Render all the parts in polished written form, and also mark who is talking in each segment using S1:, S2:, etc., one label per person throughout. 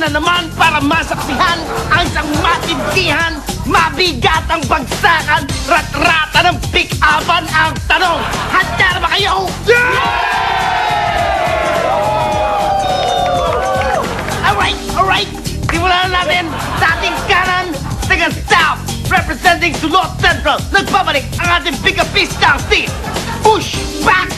S1: na naman para masaksihan ang isang matindihan, mabigat ang bagsakan, rat-rata ng pick-upan ang tanong. Handa na ba kayo? Alright, simulan na natin sa ating kanan, taga South, representing Sulot Central. Nagbabalik ang ating pick-upista si Pushback!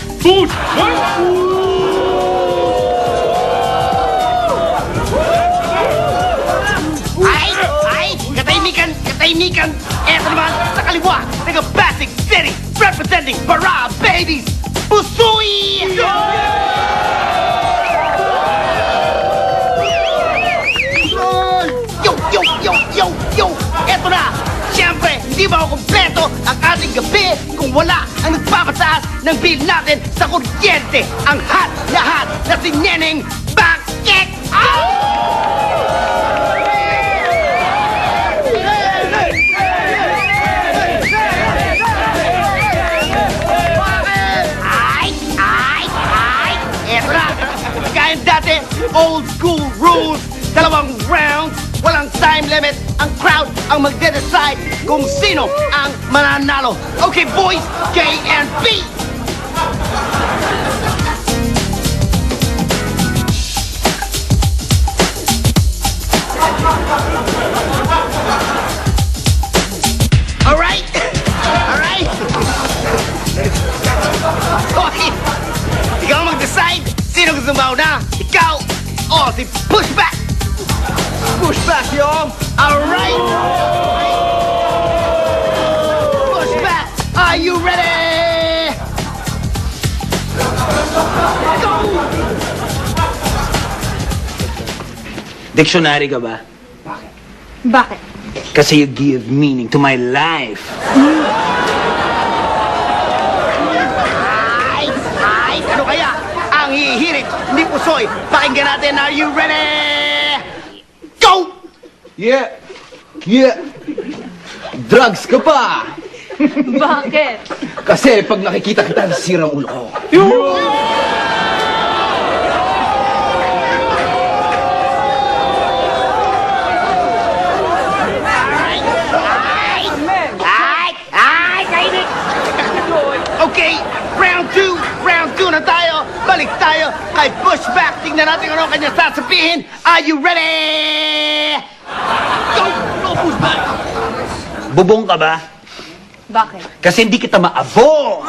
S1: Ay, katahimikan. Eto naman sa kaliwa, taga Pasig City, representing Para Babies, Pusoy! Yo! Eto na! Siyempre, hindi ba ako kompleto ang ating gabi kung wala ang nagpapataas ng bill natin sa kuryente, ang lahat na si Neneng Bakit! Eto na! Kaya dati, old school rules, 2 rounds, walang time limit, ang crowd ang magde-decide kung sino ang mananalo. Okay, boys, K&B! Alright! Okay, ikaw mag-decide sino gusto mauna. Ikaw o si Pushback! Pushback, yo! Alright! Pushback, are you ready? Go!
S2: Dictionary ka ba?
S3: Bakit?
S2: Kasi you give meaning to my life.
S1: Ay, ano kaya ang hihirit ni Pusoy? Pakinggan natin, are you ready? Go!
S4: Yeah! Drugs ka pa!
S3: Bakit?
S4: Kasi pag nakikita kita, nasisira ang ulo ko.
S1: Ay, kainig! Okay, round 2 na tayo. Balik tayo kay Pushback. Tingnan natin ano kanya sasabihin. Are you ready? Go, Pushback!
S2: Bubong ka ba?
S3: Bakit?
S2: Kasi hindi kita maabo.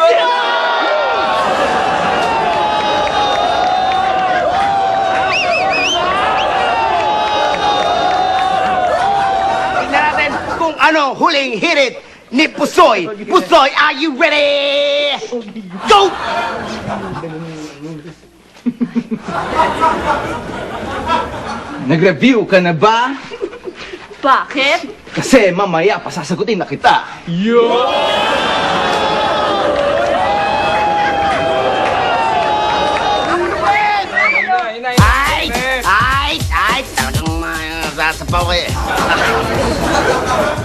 S1: Tingnan natin kung ano huling hirit ni Pusoy. Pusoy, are you ready? Go!
S4: Nag-review ka na ba?
S3: Bakit?
S4: Kasi mamaya pasasagutin na kita.
S1: Ay, talagang sasapaw ko eh.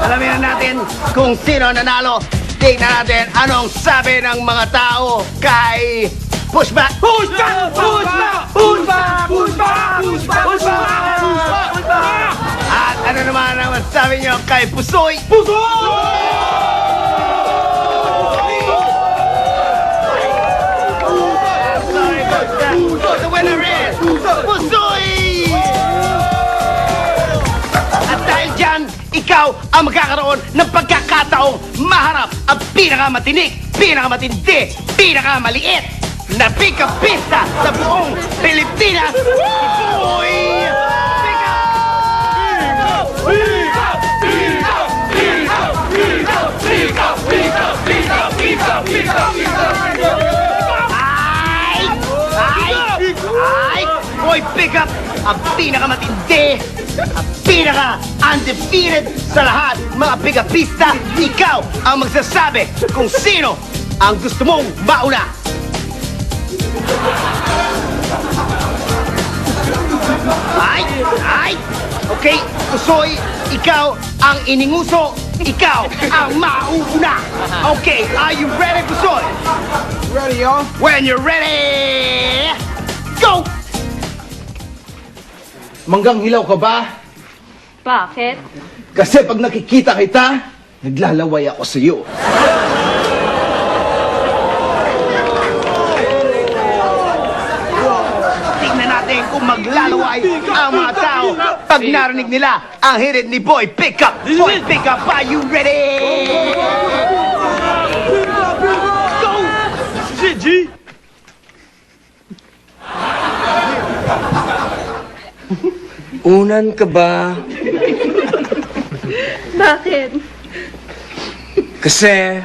S1: Alamin na natin kung sino nanalo. Tingnan natin anong sabi ng mga tao kay Pushback. Pushback! At ano naman ang masabi nyo kay Pusoy? The winner is Pusoy! At dahil dyan, ikaw ang magkakaroon ng pagkakataong maharap ang pinakamatinik, pinakamatindi, pinakamaliit na pick-upista sa buong Pilipinas, si Boy! Boy Pickup, ang pinakamatindi, ang pinaka-undefeated sa lahat, mga pick-upista. Ikaw ang magsasabi kung sino ang gusto mong mauna. Ay! Okay, Pusoy, ikaw ang ininguso, ikaw ang mauuna. Okay, are you ready, Pusoy?
S4: Ready, y'all?
S1: When you're ready, go!
S4: Manggang hilaw ka ba?
S3: Bakit?
S4: Kasi pag nakikita kita, naglalaway ako sa iyo.
S1: Tingnan natin kung maglalaway ang mga tao pag narinig nila ang hirit ni Boy Pickup. Boy Pickup, are you ready? Go! Gigi!
S5: Unan ka ba?
S3: Bakit?
S5: Kasi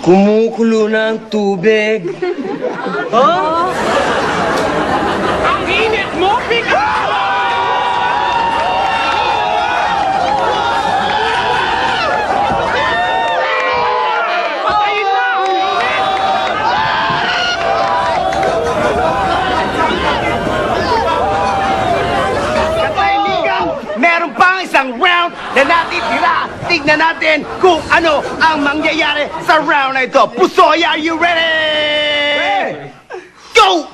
S5: kumukulo na ang tubig.
S1: Ang init mo, Pickup! Patayin na! Katahimikan, meron pang isang round na natitira. Tignan natin kung ano ang mangyayari sa round na ito. Pusoy, are you ready? Go!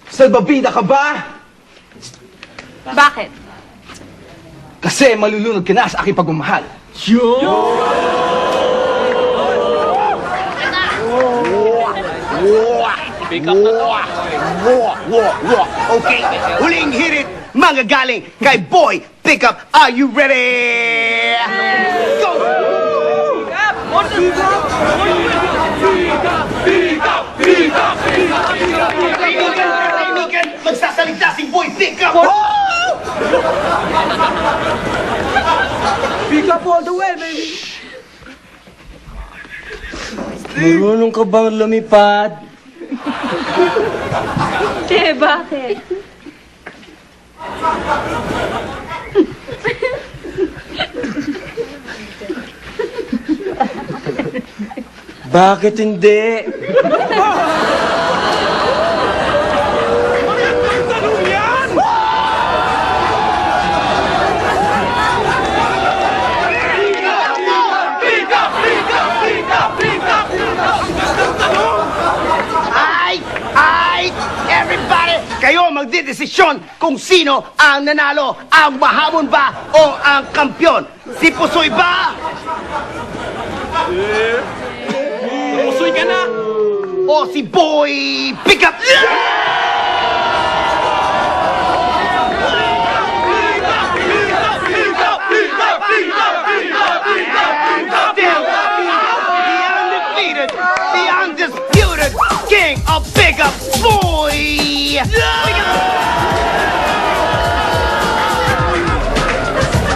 S4: Salbabida ka ba?
S3: Bakit?
S4: Kasi malulunod ka na sa aking pagmamahal.
S1: Okay, huling hirit, mga galing kay Boy Pickup. Are you ready? Go! Katahimikan, magsasalita si Boy Pickup.
S5: Marunong ka bang lumipad?
S3: Bakit?
S5: Bakit hindi?
S1: Everybody, kayo magdidesisyon kung sino ang nanalo, ang mahamon ba o ang kampyon. Si Pusoy ba? Pusoy ka na? O si Boy Pickup? The undisputed king of pickup, Boy! Pickup!